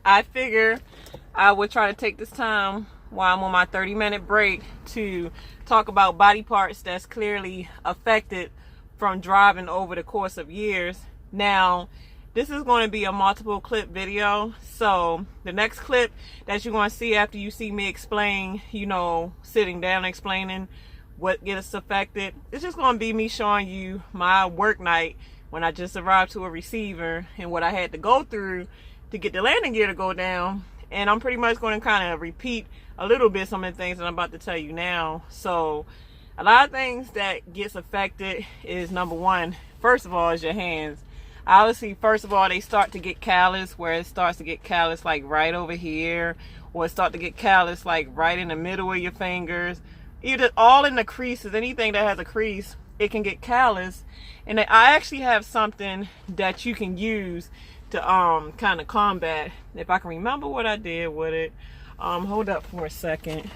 I figure I would try to take this time while I'm on my 30-minute break to talk about body parts that's clearly affected from driving over the course of years. Now, this is going to be a multiple clip video, so the next clip that you're going to see after you see me explain, sitting down explaining what gets affected, it's just going to be me showing you my work night when I just arrived to a receiver and what I had to go through to get the landing gear to go down. And I'm pretty much going to kind of repeat a little bit some of the things that I'm about to tell you now. So a lot of things that gets affected is, number one, first of all, is your hands. Obviously, first of all, they start to get callous, where it starts to get callous like right over here, or it start to get callous like right in the middle of your fingers, either all in the creases. Anything that has a crease, it can get callous. And I actually have something that you can use to kind of combat. If I can remember what I did with it, hold up for a second.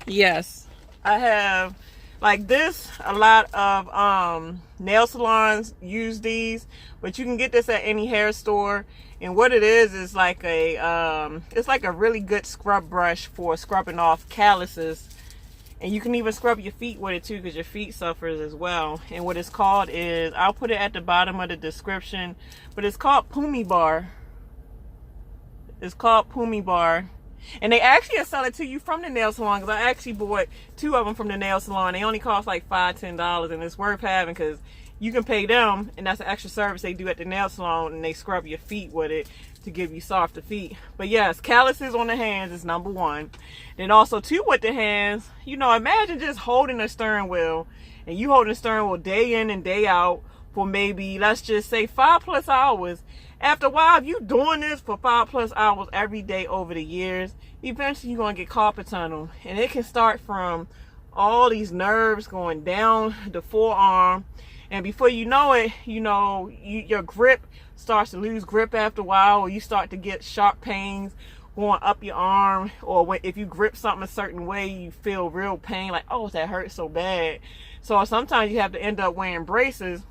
Yes, I have like this. A lot of nail salons use these, but you can get this at any hair store. And what it is like it's like a really good scrub brush for scrubbing off calluses. And you can even scrub your feet with it too, because your feet suffers as well. And what it's called is, I'll put it at the bottom of the description, but it's called Pumi Bar. It's called Pumi Bar. And they actually sell it to you from the nail salon, because I actually bought 2 of them from the nail salon. They only cost like $5-10, and it's worth having because you can pay them, and that's an extra service they do at the nail salon, and they scrub your feet with it to give you softer feet. But yes, calluses on the hands is number one. Then also too, with the hands, imagine just holding a steering wheel, and you holding the steering wheel day in and day out for maybe, let's just say, 5+ hours. After a while, if you doing this for 5+ hours every day over the years, eventually you're going to get carpal tunnel. And it can start from all these nerves going down the forearm. And before you know it, your grip starts to lose grip after a while, or you start to get sharp pains going up your arm. Or if you grip something a certain way, you feel real pain, like, oh, that hurts so bad. So sometimes you have to end up wearing braces.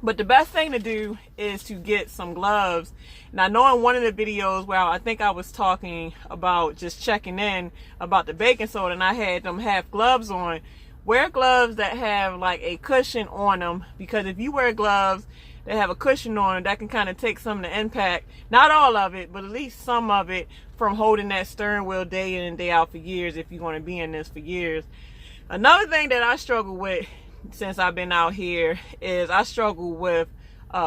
But the best thing to do is to get some gloves. And I know in one of the videos where I think I was talking about just checking in about the baking soda, and I had them have gloves on. Wear gloves that have like a cushion on them, because if you wear gloves that have a cushion on them, that can kind of take some of the impact, not all of it, but at least some of it, from holding that steering wheel day in and day out for years, if you're going to be in this for years. Another thing that I struggle with since I've been out here is I struggle with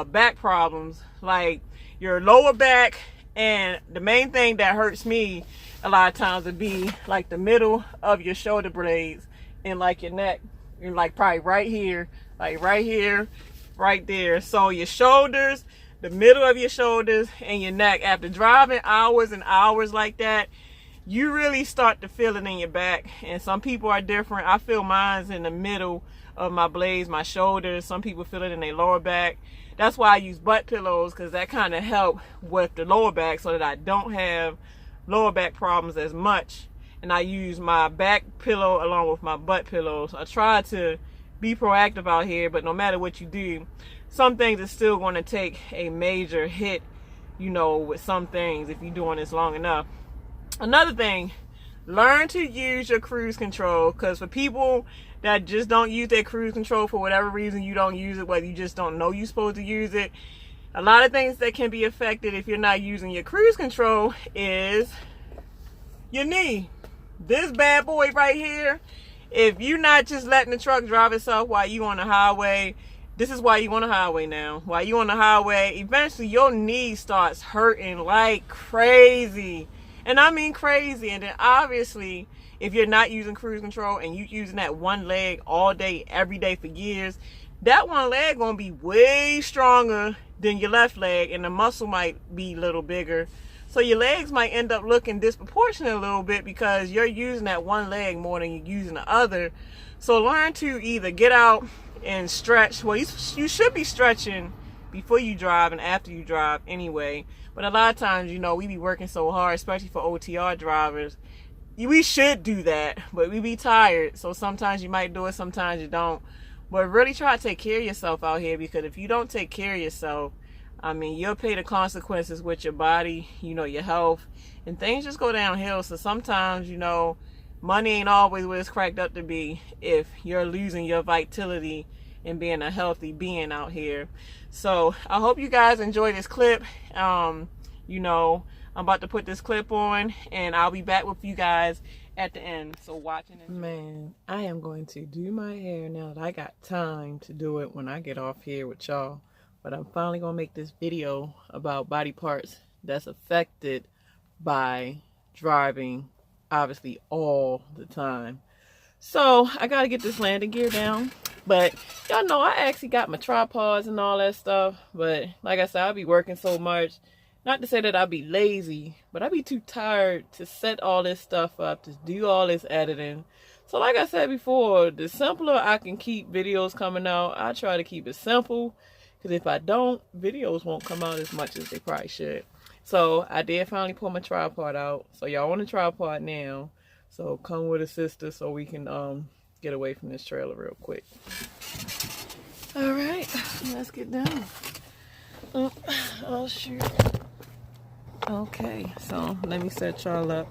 back problems, like your lower back. And the main thing that hurts me a lot of times would be like the middle of your shoulder blades and like your neck. You're like probably right here, right there. So your shoulders, the middle of your shoulders, and your neck. After driving hours and hours like that, you really start to feel it in your back. And some people are different. I feel mine's in the middle of my blades, my shoulders. Some people feel it in their lower back. That's why I use butt pillows, because that kind of help with the lower back, so that I don't have lower back problems as much. And I use my back pillow along with my butt pillows. I try to be proactive out here, but no matter what you do, some things are still going to take a major hit, with some things if you're doing this long enough. Another thing, learn to use your cruise control, because for people that just don't use their cruise control for whatever reason, you don't use it, whether you just don't know you're supposed to use it. A lot of things that can be affected if you're not using your cruise control is your knee. This bad boy right here, if you're not just letting the truck drive itself while you on the highway, this is why you on the highway now. While you on the highway, eventually your knee starts hurting like crazy. And I mean crazy. And then obviously, if you're not using cruise control and you using that one leg all day, every day for years, that one leg gonna be way stronger than your left leg, and the muscle might be a little bigger. So your legs might end up looking disproportionate a little bit because you're using that one leg more than you're using the other. So learn to either get out and stretch. Well, you should be stretching before you drive and after you drive anyway. But a lot of times, we be working so hard, especially for OTR drivers. We should do that, but we be tired. So sometimes you might do it, sometimes you don't. But really try to take care of yourself out here, because if you don't take care of yourself, I mean, you'll pay the consequences with your body, you know, your health, and things just go downhill. So sometimes, you know, money ain't always what it's cracked up to be if you're losing your vitality and being a healthy being out here. So I hope you guys enjoy this clip. You know, I'm about to put this clip on and I'll be back with you guys at the end. So watching it. Man, I am going to do my hair now that I got time to do it when I get off here with y'all. But I'm finally gonna make this video about body parts that's affected by driving, obviously all the time. So I gotta get this landing gear down. But y'all know I actually got my tripods and all that stuff. But like I said, I'll be working so much. Not to say that I'll be lazy, but I'll be too tired to set all this stuff up, to do all this editing. So like I said before, the simpler I can keep videos coming out, I try to keep it simple. Because if I don't, videos won't come out as much as they probably should. So I did finally pull my tripod out. So y'all on the tripod now. So come with a sister so we can get away from this trailer real quick. All right, let's get down. Oh shoot. Okay, so let me set y'all up.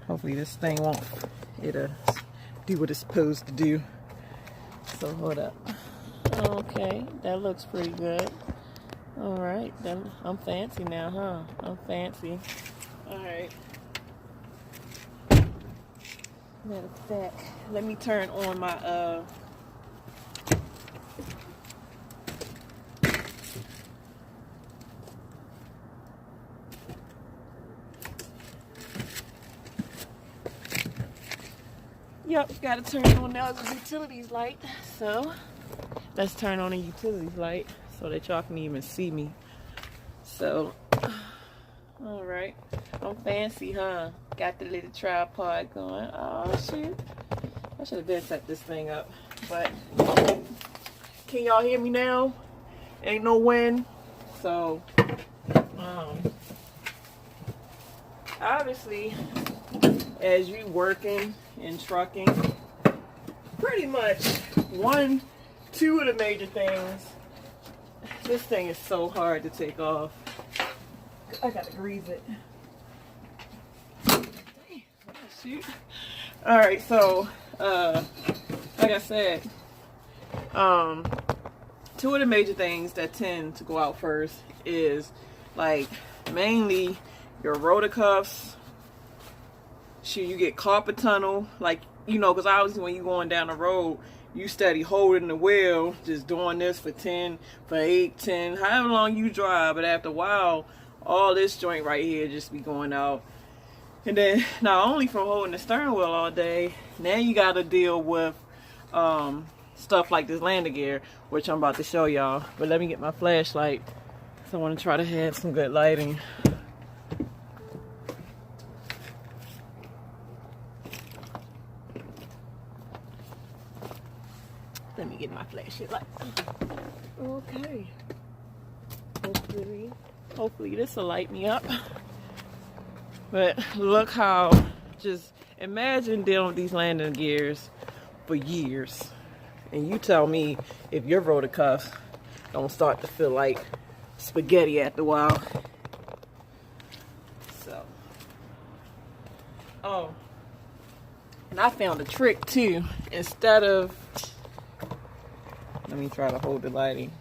Hopefully this thing won't, it'll do what it's supposed to do. So hold up. Okay, that looks pretty good. All right, then I'm fancy now, huh? I'm fancy. All right. Matter of fact, let me turn on my Yep, gotta turn on now the utilities light. So let's turn on the utilities light so that y'all can even see me. So, all right, I'm fancy, huh? Got the little tripod going. Oh shoot, I should have been set this thing up. But can y'all hear me now? Ain't no wind, so obviously, as you working in trucking, pretty much two of the major things. This thing is so hard to take off. I gotta grease it. Shoot. All right, so like I said, two of the major things that tend to go out first is like mainly your rotor cuffs. Shoot, you get carpet tunnel, like, you know, because obviously when you're going down the road, you steady holding the wheel, just doing this for 10, for 8, 10, however long you drive. But after a while, all this joint right here just be going out. And then not only from holding the steering wheel all day, now you got to deal with stuff like this landing gear, which I'm about to show y'all. But let me get my flashlight, so I want to try to have some good lighting. Let me get my flashlight. Okay. Hopefully this will light me up. But look how, just imagine dealing with these landing gears for years. And you tell me if your rotor cuffs don't start to feel like spaghetti after a while. So. Oh. And I found a trick too. Instead of, let me try to hold the lighting.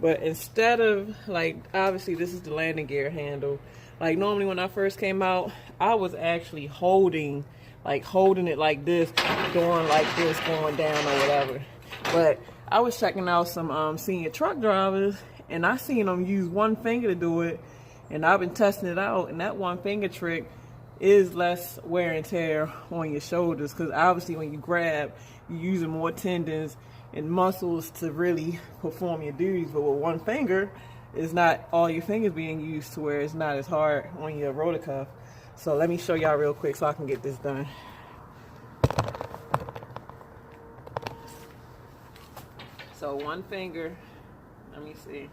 But instead of, like, obviously this is the landing gear handle. Like normally when I first came out, I was actually holding it like this, going like this, going down or whatever. But I was checking out some senior truck drivers, and I seen them use one finger to do it, and I've been testing it out, and that one finger trick is less wear and tear on your shoulders, because obviously when you grab, you're using more tendons and muscles to really perform your duties. But with one finger, it's not all your fingers being used to where it's not as hard on your rotor cuff. So let me show y'all real quick so I can get this done. So one finger, let me see.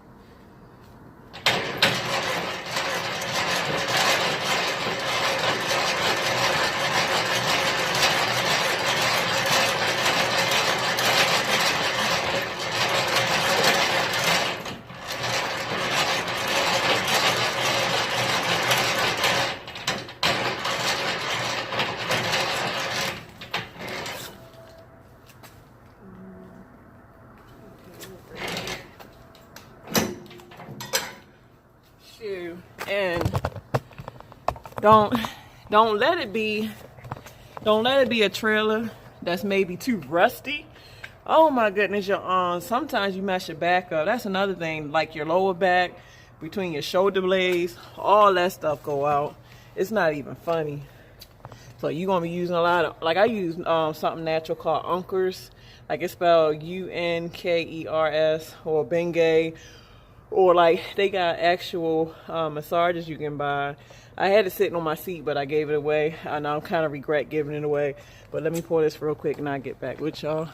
don't let it be a trailer that's maybe too rusty. Oh my goodness, your arms. Sometimes you mess your back up. That's another thing, like your lower back, between your shoulder blades, all that stuff go out. It's not even funny. So you're gonna be using a lot of, like I use something natural called Unkers. Like it's spelled Unkers, or Bengay, or like they got actual massages you can buy. I had it sitting on my seat, but I gave it away. I now kind of regret giving it away. But let me pour this real quick and I'll get back with y'all.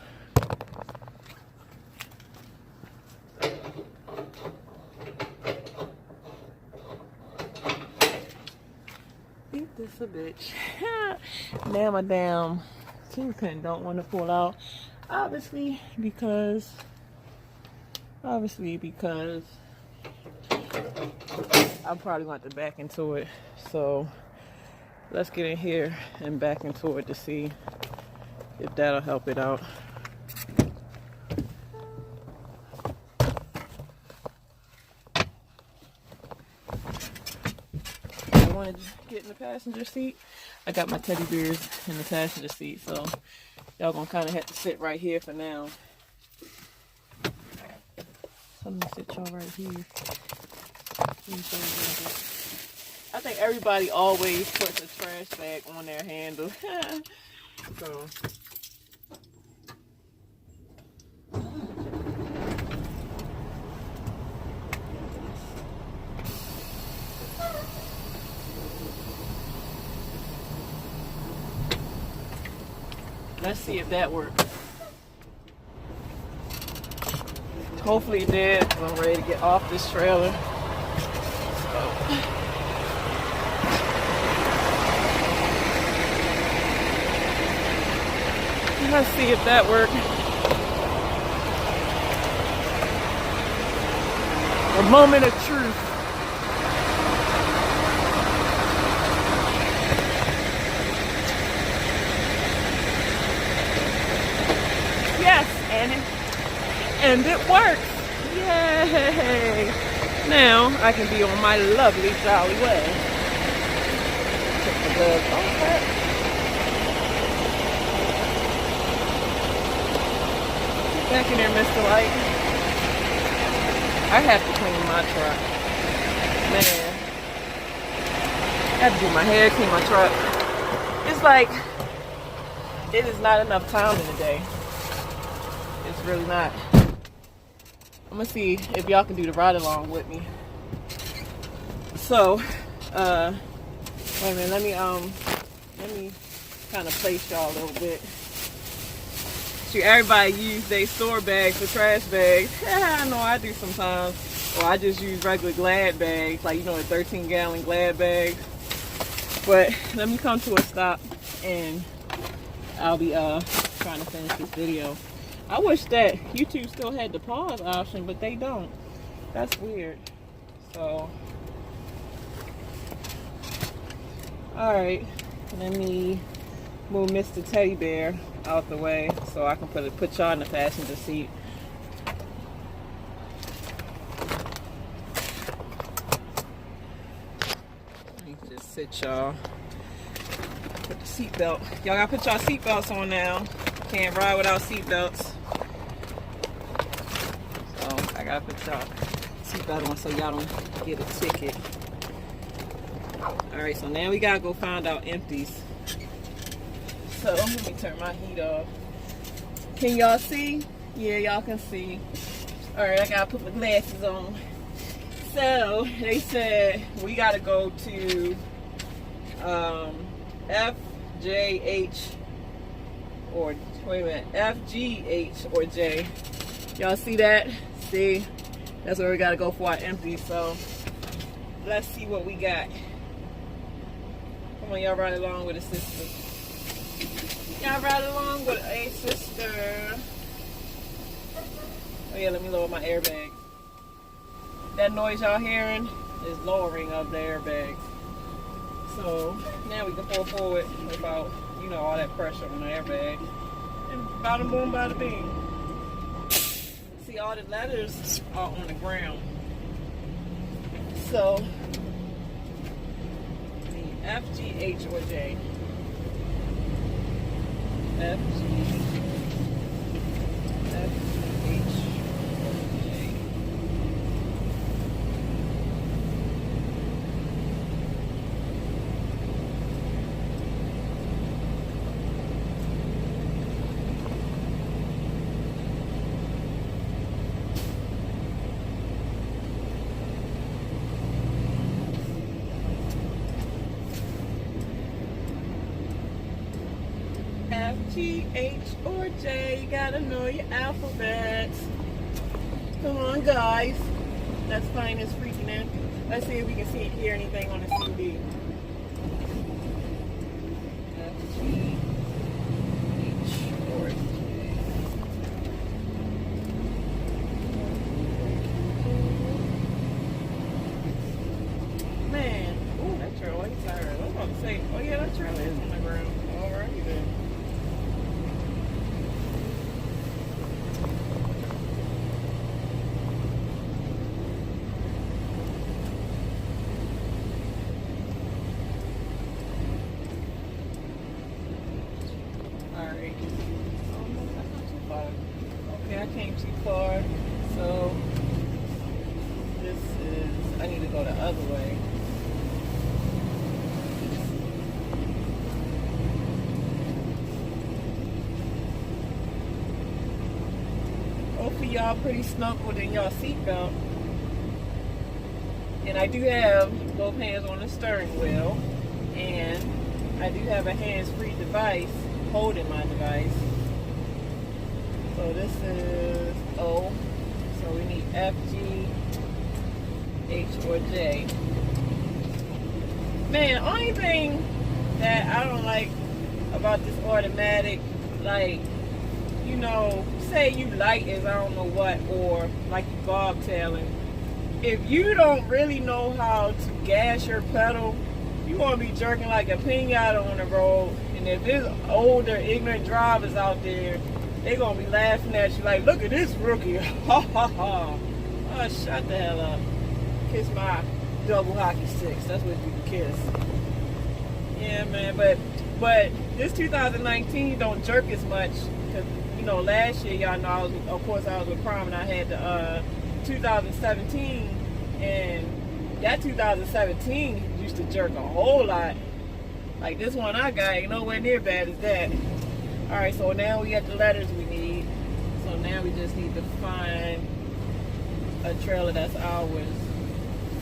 Eat this a bitch. Now my damn kingpin don't want to pull out. Obviously because I probably want to back into it. So let's get in here and back into it to see if that'll help it out. I want to get in the passenger seat. I got my teddy bears in the passenger seat, so y'all gonna kind of have to sit right here for now. So I'm gonna sit y'all right here. I think everybody always puts a trash bag on their handle. So let's see if that works. Hopefully it did. I'm ready to get off this trailer. Let's see if that worked. A moment of truth. Yes, and it works. Yay! Now I can be on my lovely jolly way. Check the gloves off. Back in there, Mr. Light. I have to clean my truck. Man. I have to do my hair, clean my truck. It's like, it is not enough time in the day. It's really not. I'm gonna see if y'all can do the ride along with me. So, wait a minute, let me kind of place y'all a little bit. Everybody use their store bags for trash bags. I know I do sometimes. Or I just use regular Glad bags, like, you know, the 13-gallon Glad bags. But let me come to a stop and I'll be trying to finish this video. I wish that YouTube still had the pause option, but they don't. That's weird. So, alright, let me move Mr. Teddy Bear out the way so I can put y'all in the passenger seat. Let me just sit y'all. Put the seatbelt. Y'all gotta put y'all seatbelts on now. Can't ride without seatbelts. So I gotta put y'all seatbelt on so y'all don't get a ticket. Alright, so now we gotta go find out empties. So let me turn my heat off. Can y'all see? Yeah, y'all can see. Alright, I gotta put my glasses on. So they said we gotta go to FJH or wait a minute, FGH or J. Y'all see that? See? That's where we gotta go for our empty. So let's see what we got. Come on, y'all ride along with a sister. Y'all ride along with a sister. Oh yeah, let me lower my airbags. That noise y'all hearing is lowering of the airbags. So now we can pull forward without, you know, all that pressure on the airbag. And bada boom, bada bing. See, all the letters are on the ground. So let me F, G, H, or J? F, G, F, G, H, or J? F, G, H, or J. You gotta know your alphabets. Come on, guys. That's fine. It's freaking in. Let's see if we can hear anything on the CD. F, G, H, or J. Man, ooh, that trailer is tired. I was about to say, oh yeah, that trailer is on the ground. Alrighty then. Alright. Oh no, that's not too far. Okay, I came too far. So this is, I need to go the other way. Hopefully y'all pretty snuggled in y'all seatbelt. And I do have both hands on the steering wheel. And I do have a hands-free device holding my device. So this is O. So we need F, G, H, or J. Man, only thing that I don't like about this automatic, like, you know, say you light as I don't know what, or like you bobtailing. If you don't really know how to gas your pedal, you're going to be jerking like a pinata on the road. And if there's older, ignorant drivers out there, they're going to be laughing at you like, look at this rookie. Ha ha ha. Oh, shut the hell up. Kiss my double hockey sticks. That's what you kiss. Yeah, man. But this 2019 don't jerk as much. Because, you know, last year, y'all know, I was with Prom, and I had the 2017. And that 2017 used to jerk a whole lot. Like this one I got ain't nowhere near bad as that. Alright, so now we got the letters we need. So now we just need to find a trailer that's ours.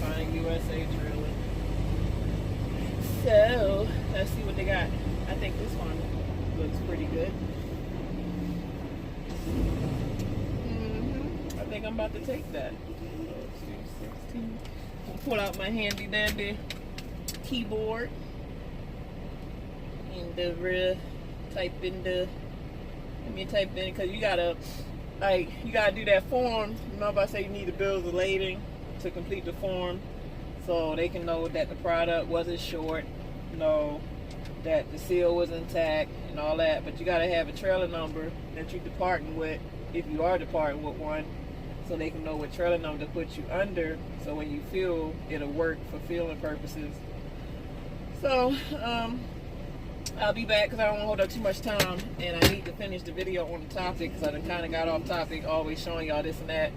Find USA trailer. So, let's see what they got. I think this one looks pretty good. I think I'm about to take that. 16. I'll pull out my handy dandy keyboard. And the real type in the, let me type in, because you gotta do that form. Remember I say you need the bills of lading to complete the form, so they can know that the product wasn't short, know that the seal was intact and all that. But you gotta have a trailer number that you're departing with, if you are departing with one, so they can know what trailer number to put you under, so when you fuel, it'll work for fueling purposes. So I'll be back because I don't want to hold up too much time, and I need to finish the video on the topic because I done kind of got off topic, always showing y'all this and that.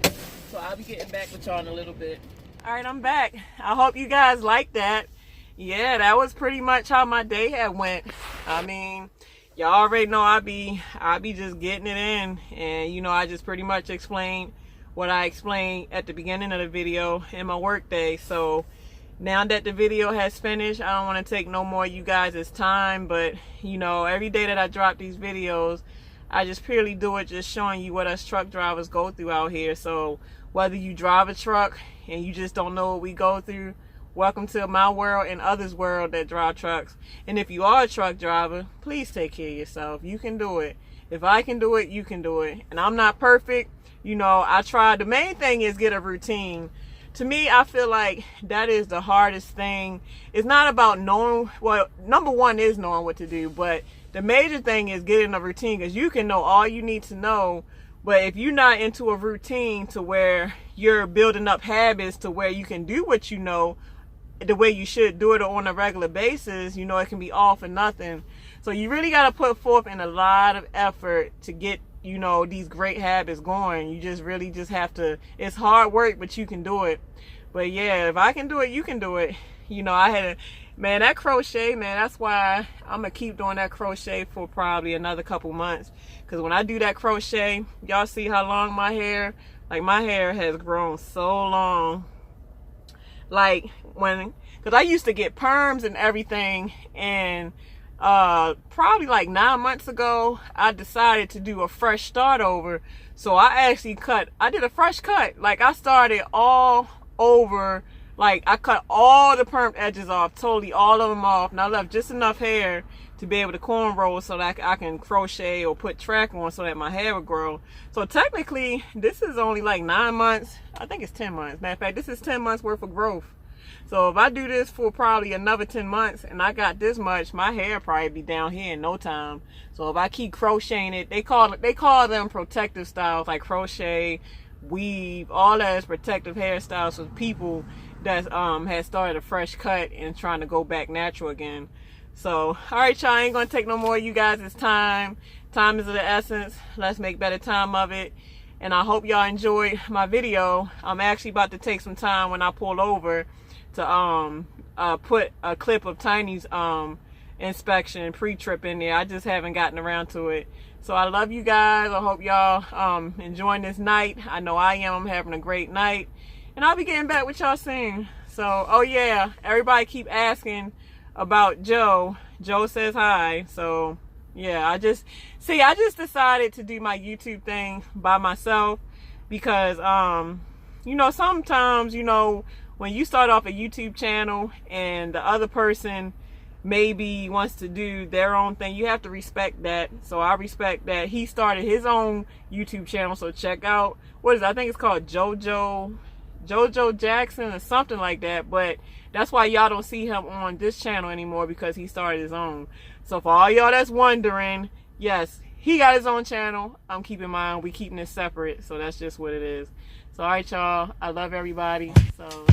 So I'll be getting back with y'all in a little bit. Alright, I'm back. I hope you guys like that. Yeah, that was pretty much how my day had went. I mean, y'all already know I be just getting it in, and you know, I just pretty much explained what I explained at the beginning of the video in my work day. So now that the video has finished, I don't want to take no more of you guys' time, but you know, every day that I drop these videos, I just purely do it just showing you what us truck drivers go through out here. So whether you drive a truck and you just don't know what we go through, welcome to my world and others' world that drive trucks. And if you are a truck driver, please take care of yourself. You can do it. If I can do it, you can do it. And I'm not perfect. You know, I tried. The main thing is get a routine. To me, I feel like that is the hardest thing. It's not about knowing, well, number one is knowing what to do, but the major thing is getting a routine, because you can know all you need to know, but if you're not into a routine to where you're building up habits to where you can do what you know the way you should do it on a regular basis, you know, it can be all for nothing. So you really got to put forth in a lot of effort to get, you know, these great habits going. You just really just have to, it's hard work, but you can do it. But yeah, if I can do it, you can do it. You know, I had a, man, that crochet, man, that's why I'm going to keep doing that crochet for probably another couple months. Because when I do that crochet, y'all see how long my hair, like my hair has grown so long. Like when, because I used to get perms and everything, and probably like 9 months ago, I decided to do a fresh start over. So I actually I did a fresh cut. Like I started all over. Like I cut all the perm edges off, totally all of them off, and I left just enough hair to be able to cornrow so that I can crochet or put track on so that my hair would grow. So technically, this is only like 9 months. I think it's 10 months. Matter of fact, this is 10 months worth of growth. So if I do this for probably another 10 months and I got this much, my hair probably be down here in no time. So if I keep crocheting it, they call them protective styles, like crochet, weave, all that is protective hairstyles for people that has started a fresh cut and trying to go back natural again. So all right, y'all, I ain't gonna take no more of you guys' time. Time is of the essence. Let's make better time of it. And I hope y'all enjoyed my video. I'm actually about to take some time when I pull over to put a clip of Tiny's inspection pre-trip in there. I just haven't gotten around to it. So I love you guys. I hope y'all enjoying this night. I know I am. I'm having a great night. And I'll be getting back with y'all soon. So, oh yeah, everybody keep asking about Joe. Joe says hi. So yeah, I just decided to do my YouTube thing by myself because you know, sometimes, you know, when you start off a YouTube channel and the other person maybe wants to do their own thing, you have to respect that. So I respect that he started his own YouTube channel. So check out, what is it? I think it's called Jojo Jackson or something like that. But that's why y'all don't see him on this channel anymore, because he started his own. So for all y'all that's wondering, yes, he got his own channel. I'm keeping mine. We keeping it separate. So that's just what it is. So all right, y'all, I love everybody. So